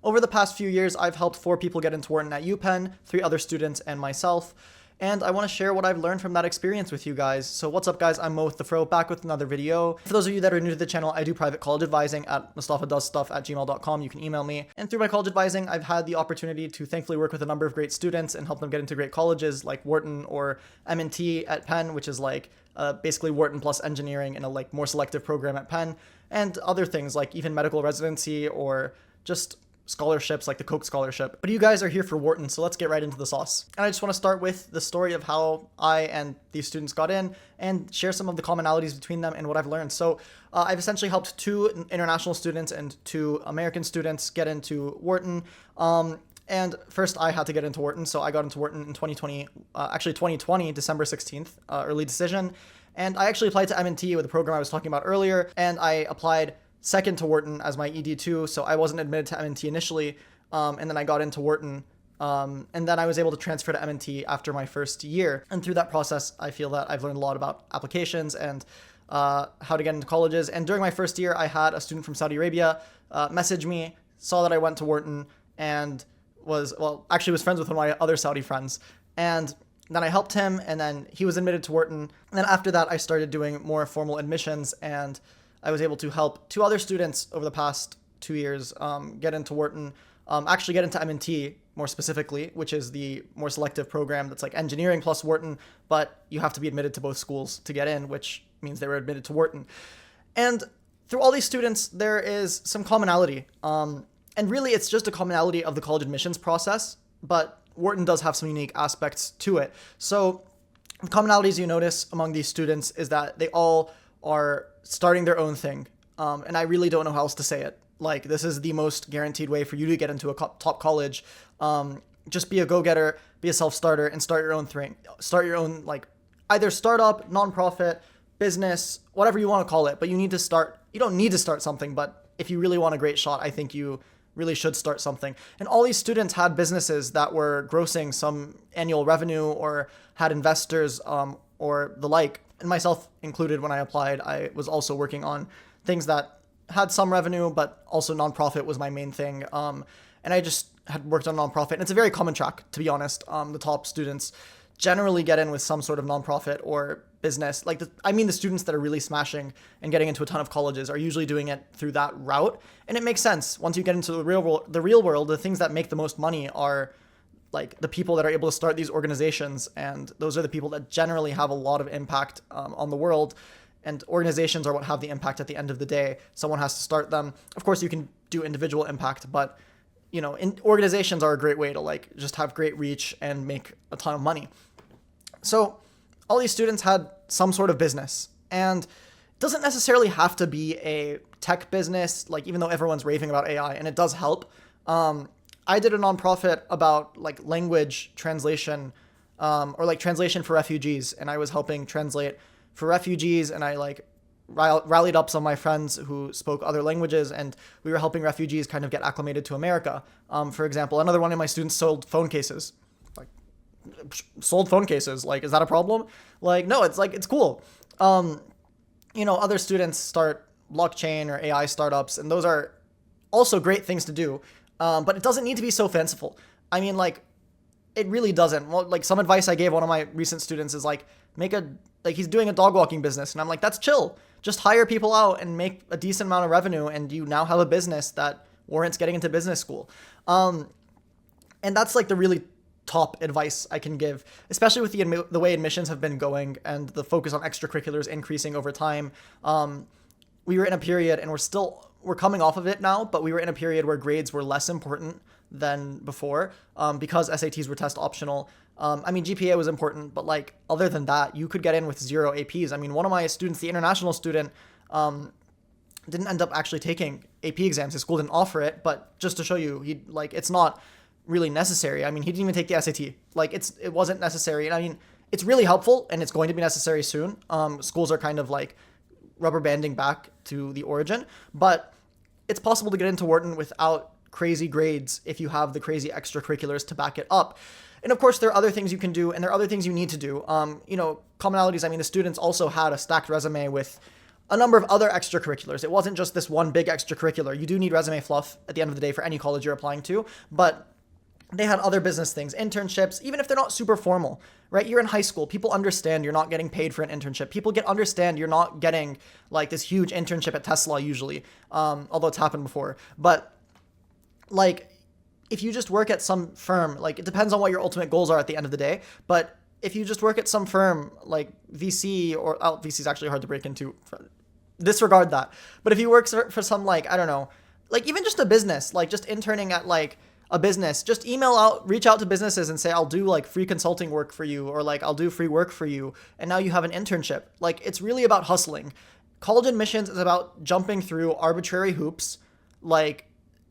Over the past few years, I've helped 4 people get into Wharton at UPenn, 3 other students, and myself. And I want to share what I've learned from that experience with you guys. So what's up, guys? I'm Mo with the Fro, back with another video. For those of you that are new to the channel, I do private college advising at mustafadoesstuff@gmail.com. You can email me. And through my college advising, I've had the opportunity to thankfully work with a number of great students and help them get into great colleges like Wharton or M&T at Penn, which is like basically Wharton plus engineering in a like more selective program at Penn, and other things like even medical residency or just scholarships like the Koch scholarship. But you guys are here for Wharton, so let's get right into the sauce. And I just want to start with the story of how I and these students got in and share some of the commonalities between them and what I've learned. So I've essentially helped 2 international students and 2 American students get into Wharton. And first I had to get into Wharton, so I got into Wharton in 2020, December 16th, early decision. And I actually applied to M&T with the program I was talking about earlier, and I applied second to Wharton as my ED2, so I wasn't admitted to M&T initially, and then I got into Wharton, and then I was able to transfer to M&T after my first year. And through that process, I feel that I've learned a lot about applications and how to get into colleges. And during my first year, I had a student from Saudi Arabia message me, saw that I went to Wharton, and was friends with one of my other Saudi friends. And then I helped him, and then he was admitted to Wharton. And then after that, I started doing more formal admissions, and I was able to help 2 other students over the past 2 years get into Wharton, actually get into M&T more specifically, which is the more selective program that's like engineering plus Wharton, but you have to be admitted to both schools to get in, which means they were admitted to Wharton. And through all these students, there is some commonality. And really, it's just a commonality of the college admissions process, but Wharton does have some unique aspects to it. So the commonalities you notice among these students is that they all are starting their own thing. And I really don't know how else to say it. Like, this is the most guaranteed way for you to get into a top college. Just be a go-getter, be a self-starter, and start your own thing. Start your own, like, either startup, nonprofit, business, whatever you want to call it. But you need to start. You don't need to start something, but if you really want a great shot, I think you really should start something. And all these students had businesses that were grossing some annual revenue or had investors or the like. And myself included, when I applied, I was also working on things that had some revenue, but also nonprofit was my main thing. And I just had worked on nonprofit. And it's a very common track, to be honest. The top students generally get in with some sort of nonprofit or business. Like, the students that are really smashing and getting into a ton of colleges are usually doing it through that route. And it makes sense. Once you get into the real world, the things that make the most money are like the people that are able to start these organizations, and those are the people that generally have a lot of impact on the world. And organizations are what have the impact at the end of the day. Someone has to start them. Of course, you can do individual impact, but organizations are a great way to like just have great reach and make a ton of money. So all these students had some sort of business, and it doesn't necessarily have to be a tech business, like even though everyone's raving about AI, and it does help. I did a nonprofit about like language translation, or like translation for refugees, and I was helping translate for refugees, and I like rallied up some of my friends who spoke other languages, and we were helping refugees kind of get acclimated to America. For example, another one of my students sold phone cases. Like, is that a problem? Like, no, it's cool. Other students start blockchain or AI startups, and those are also great things to do. But it doesn't need to be so fanciful. I mean, like, it really doesn't. Well, like, some advice I gave one of my recent students is like, he's doing a dog walking business. And I'm like, that's chill. Just hire people out and make a decent amount of revenue, and you now have a business that warrants getting into business school. And that's like the really top advice I can give, especially with the way admissions have been going and the focus on extracurriculars increasing over time. We were in a period, and we're coming off of it now, but we were in a period where grades were less important than before, because SATs were test optional. GPA was important, but like other than that, you could get in with 0 APs. I mean, one of my students, the international student, didn't end up actually taking AP exams. His school didn't offer it, but just to show you, it's not really necessary. I mean, he didn't even take the SAT. Like, it wasn't necessary. And I mean, it's really helpful, and it's going to be necessary soon. Schools are kind of like rubber banding back to the origin, but it's possible to get into Wharton without crazy grades if you have the crazy extracurriculars to back it up. And of course, there are other things you can do, and there are other things you need to do. Commonalities, I mean, the students also had a stacked resume with a number of other extracurriculars. It wasn't just this one big extracurricular. You do need resume fluff at the end of the day for any college you're applying to, but they had other business things, internships, even if they're not super formal, right? You're in high school. People understand you're not getting paid for an internship. People understand you're not getting like this huge internship at Tesla usually, although it's happened before. But like, if you just work at some firm, like it depends on what your ultimate goals are at the end of the day. But if you just work at some firm like VC or VC is actually hard to break into. Disregard that. But if you work for some like, I don't know, like even just a business, like just interning at like a business, just reach out to businesses and say, I'll do like free consulting work for you, or like I'll do free work for you. And now you have an internship. Like it's really about hustling. College admissions is about jumping through arbitrary hoops, like,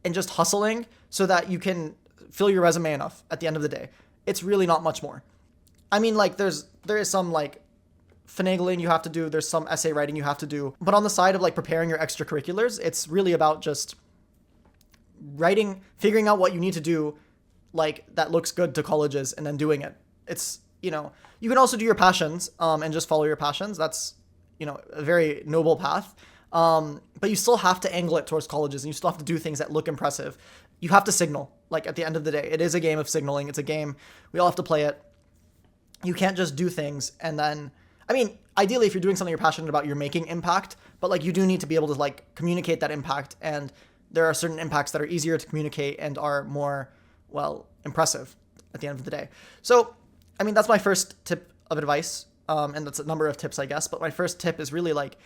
and just hustling so that you can fill your resume enough at the end of the day. It's really not much more. I mean, like there is some like finagling you have to do. There's some essay writing you have to do. But on the side of like preparing your extracurriculars, it's really about just writing, figuring out what you need to do, like that looks good to colleges, and then doing it. It's, you can also do your passions, and just follow your passions. That's, a very noble path. But you still have to angle it towards colleges, and you still have to do things that look impressive. You have to signal. Like at the end of the day, it is a game of signaling. It's a game. We all have to play it. You can't just do things and then, I mean, ideally if you're doing something you're passionate about, you're making impact, but like you do need to be able to like communicate that impact, and there are certain impacts that are easier to communicate and are more, well, impressive at the end of the day. So, I mean, that's my first tip of advice. And that's a number of tips, I guess. But my first tip is really like,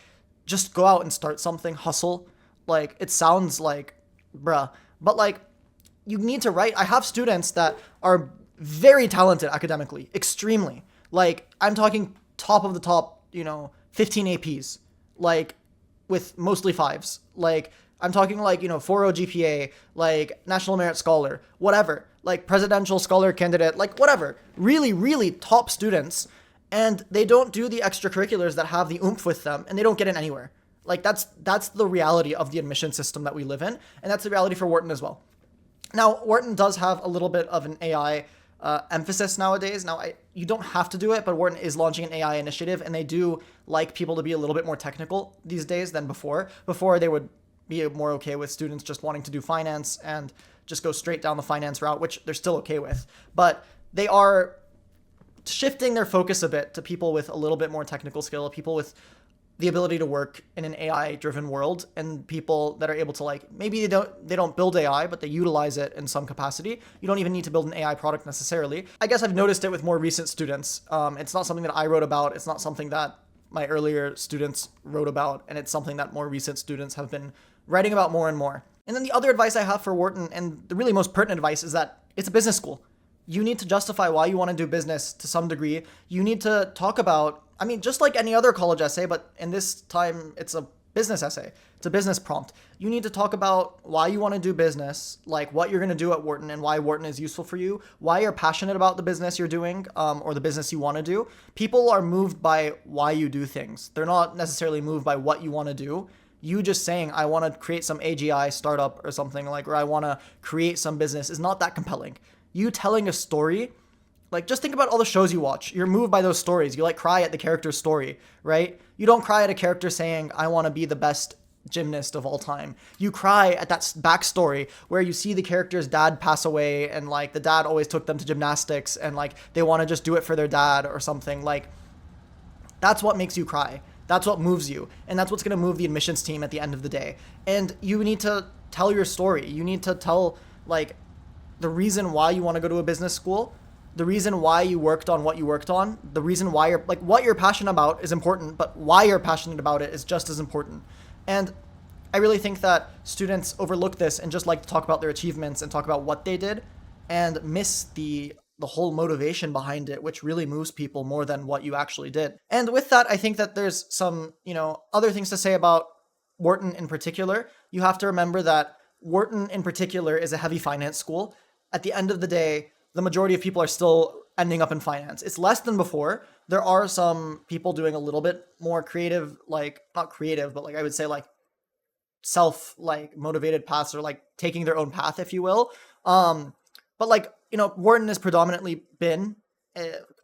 just go out and start something, hustle. Like, it sounds like, bruh, but like, you need to write. I have students that are very talented academically, extremely. Like, I'm talking top of the top, 15 APs, like, with mostly fives. Like, I'm talking like, 4.0 GPA, like National Merit Scholar, whatever, like Presidential Scholar Candidate, like whatever. Really, really top students. And they don't do the extracurriculars that have the oomph with them, and they don't get in anywhere. Like that's the reality of the admission system that we live in. And that's the reality for Wharton as well. Now, Wharton does have a little bit of an AI emphasis nowadays. Now, you don't have to do it, but Wharton is launching an AI initiative, and they do like people to be a little bit more technical these days than before. Before, they would be more okay with students just wanting to do finance and just go straight down the finance route, which they're still okay with. But they are shifting their focus a bit to people with a little bit more technical skill, people with the ability to work in an AI-driven world, and people that are able to like, maybe they don't build AI, but they utilize it in some capacity. You don't even need to build an AI product necessarily. I guess I've noticed it with more recent students. It's not something that I wrote about. It's not something that my earlier students wrote about, and it's something that more recent students have been writing about more and more. And then the other advice I have for Wharton, and the really most pertinent advice, is that it's a business school. You need to justify why you want to do business to some degree. You need to talk about, I mean, just like any other college essay, but in this time, it's a business essay. It's a business prompt. You need to talk about why you want to do business, like what you're going to do at Wharton and why Wharton is useful for you, why you're passionate about the business you're doing, or the business you want to do. People are moved by why you do things. They're not necessarily moved by what you want to do. You just saying, I want to create some AGI startup or something, like, or I want to create some business, is not that compelling. You telling a story, like, just think about all the shows you watch. You're moved by those stories. You like cry at the character's story, right? You don't cry at a character saying, I want to be the best gymnast of all time. You cry at that backstory where you see the character's dad pass away, and like the dad always took them to gymnastics, and like they want to just do it for their dad or something. Like, that's what makes you cry. That's what moves you. And that's what's going to move the admissions team at the end of the day. And you need to tell your story. You need to tell like the reason why you want to go to a business school, the reason why you worked on what you worked on, the reason why you're like, what you're passionate about is important, but why you're passionate about it is just as important. And I really think that students overlook this and just like to talk about their achievements and talk about what they did and miss the whole motivation behind it, which really moves people more than what you actually did. And with that, I think that there's some, other things to say about Wharton in particular. You have to remember that Wharton in particular is a heavy finance school. At the end of the day, the majority of people are still ending up in finance. It's less than before. There are some people doing a little bit more creative, like not creative, but like I would say like self like motivated paths, or like taking their own path, if you will. But like, Wharton has predominantly been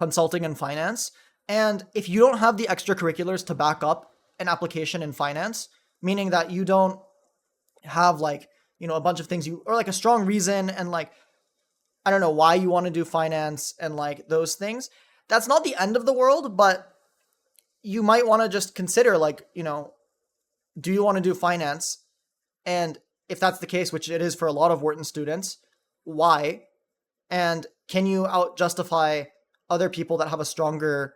consulting and finance. And if you don't have the extracurriculars to back up an application in finance, meaning that you don't have like, a bunch of things or like a strong reason and like, I don't know why you want to do finance and like those things, that's not the end of the world, but you might want to just consider like, do you want to do finance? And if that's the case, which it is for a lot of Wharton students, why? And can you out justify other people that have a stronger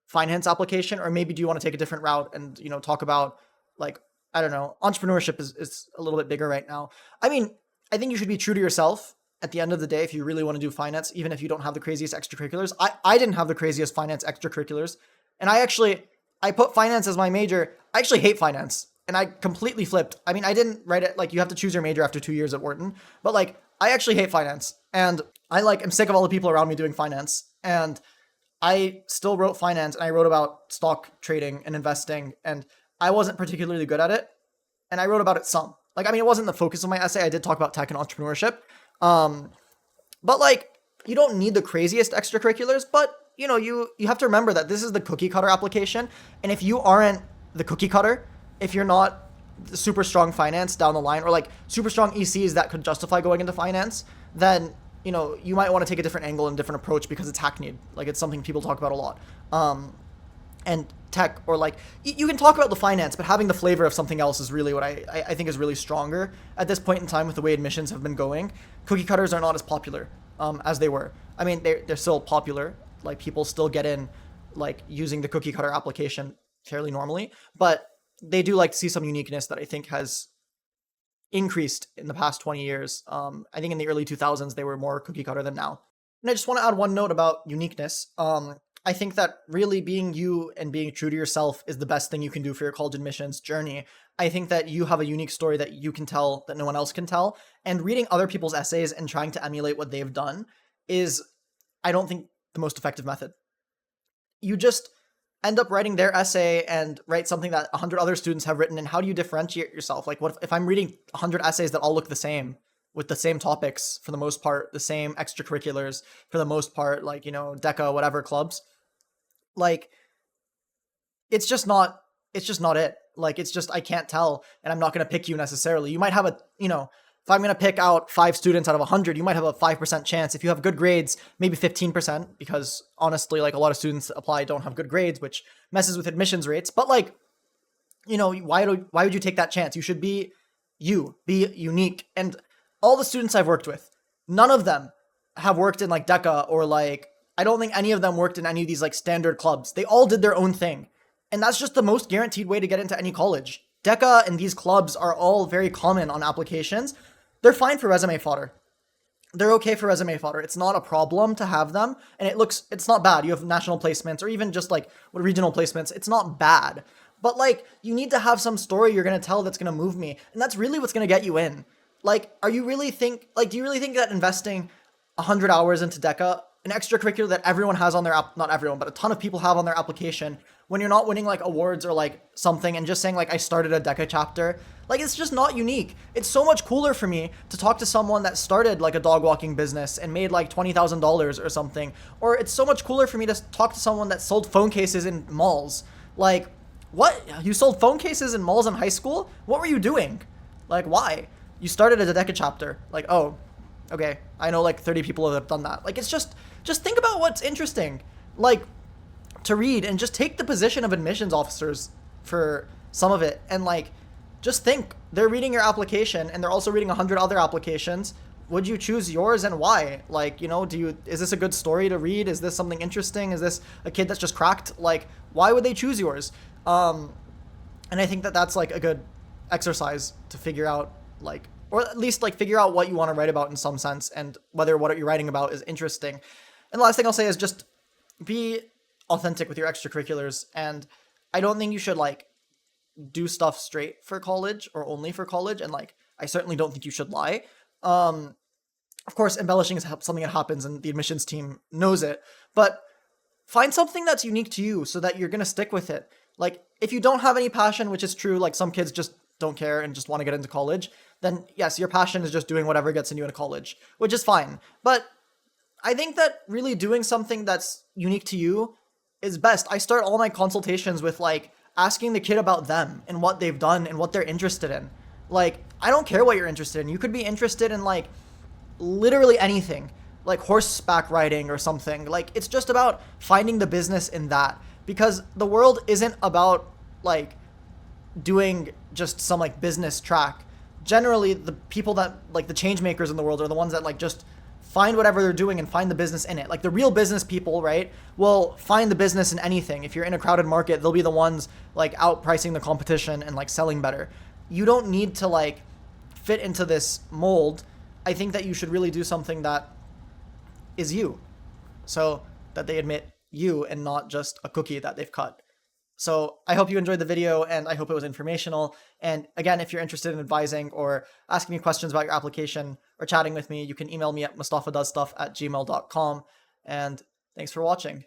finance application? Or maybe do you want to take a different route and, talk about like, I don't know, entrepreneurship is a little bit bigger right now. I mean, I think you should be true to yourself at the end of the day if you really want to do finance, even if you don't have the craziest extracurriculars. I didn't have the craziest finance extracurriculars. And I put finance as my major. I actually hate finance. And I completely flipped. I mean, I didn't write it, like you have to choose your major after 2 years at Wharton, but like I actually hate finance. And I am sick of all the people around me doing finance. And I still wrote finance and I wrote about stock trading and investing. And I wasn't particularly good at it. And I wrote about it some. Like, I mean, it wasn't the focus of my essay. I did talk about tech and entrepreneurship. But like, you don't need the craziest extracurriculars, but you have to remember that this is the cookie cutter application. And if you aren't the cookie cutter, if you're not super strong finance down the line or like super strong ECs that could justify going into finance, then, you might want to take a different angle and different approach because it's hackneyed. Like it's something people talk about a lot. And tech or like, you can talk about the finance, but having the flavor of something else is really what I think is really stronger at this point in time with the way admissions have been going. Cookie cutters are not as popular as they were. I mean, they're still popular. Like people still get in like using the cookie cutter application fairly normally, but they do like to see some uniqueness that I think has increased in the past 20 years. I think in the early 2000s, they were more cookie cutter than now. And I just want to add one note about uniqueness. I think that really being you and being true to yourself is the best thing you can do for your college admissions journey. I think that you have a unique story that you can tell that no one else can tell. And reading other people's essays and trying to emulate what they've done is, I don't think, the most effective method. You just end up writing their essay and write something that 100 other students have written. And how do you differentiate yourself? Like, what if I'm reading 100 essays that all look the same with the same topics for the most part, the same extracurriculars for the most part, like, DECA, whatever clubs? Like, it's just not it. Like, it's just, I can't tell, and I'm not going to pick you necessarily. You might have if I'm going to pick out 5 students out of 100, you might have a 5% chance. If you have good grades, maybe 15%, because honestly, like a lot of students that apply don't have good grades, which messes with admissions rates. But like, why would you take that chance? You should be unique. And all the students I've worked with, none of them have worked in like DECA or like, I don't think any of them worked in any of these like standard clubs. They all did their own thing. And that's just the most guaranteed way to get into any college. DECA and these clubs are all very common on applications. They're fine for resume fodder. They're okay for resume fodder. It's not a problem to have them. And it's not bad. You have national placements or even just like regional placements. It's not bad. But like, you need to have some story you're going to tell that's going to move me. And that's really what's going to get you in. Like, do you really think that investing 100 hours into DECA, an extracurricular that everyone has on their not everyone, but a ton of people have on their application, when you're not winning like awards or like something and just saying like I started a DECA chapter, like it's just not unique. It's so much cooler for me to talk to someone that started like a dog walking business and made like $20,000 or something, or it's so much cooler for me to talk to someone that sold phone cases in malls. Like, what? You sold phone cases in malls in high school? What were you doing? Like, why? You started a DECA chapter. Like, oh, okay, I know like 30 people that have done that. Like, it's just think about what's interesting, like, to read, and just take the position of admissions officers for some of it. And like, just think, they're reading your application and they're also reading 100 other applications. Would you choose yours and why? Like, is this a good story to read? Is this something interesting? Is this a kid that's just cracked? Like, why would they choose yours? And I think that that's like a good exercise to figure out, like, or at least like figure out what you want to write about in some sense and whether what you're writing about is interesting. And the last thing I'll say is just be authentic with your extracurriculars. And I don't think you should like do stuff straight for college or only for college. And like, I certainly don't think you should lie. Of course, embellishing is something that happens and the admissions team knows it, but find something that's unique to you so that you're going to stick with it. Like, if you don't have any passion, which is true, like some kids just don't care and just want to get into college, then yes, your passion is just doing whatever gets you into college, which is fine. But I think that really doing something that's unique to you is best. I start all my consultations with like, asking the kid about them and what they've done and what they're interested in. Like, I don't care what you're interested in. You could be interested in like literally anything, like horseback riding or something. Like, it's just about finding the business in that, because the world isn't about like doing just some like business track. Generally, the people that like the change makers in the world are the ones that like just find whatever they're doing and find the business in it. Like the real business people, right, will find the business in anything. If you're in a crowded market, they'll be the ones like outpricing the competition and like selling better. You don't need to like fit into this mold. I think that you should really do something that is you, so that they admit you and not just a cookie that they've cut. So I hope you enjoyed the video, and I hope it was informational. And again, if you're interested in advising or asking me questions about your application or chatting with me, you can email me at mustafadoesstuff@gmail.com. And thanks for watching.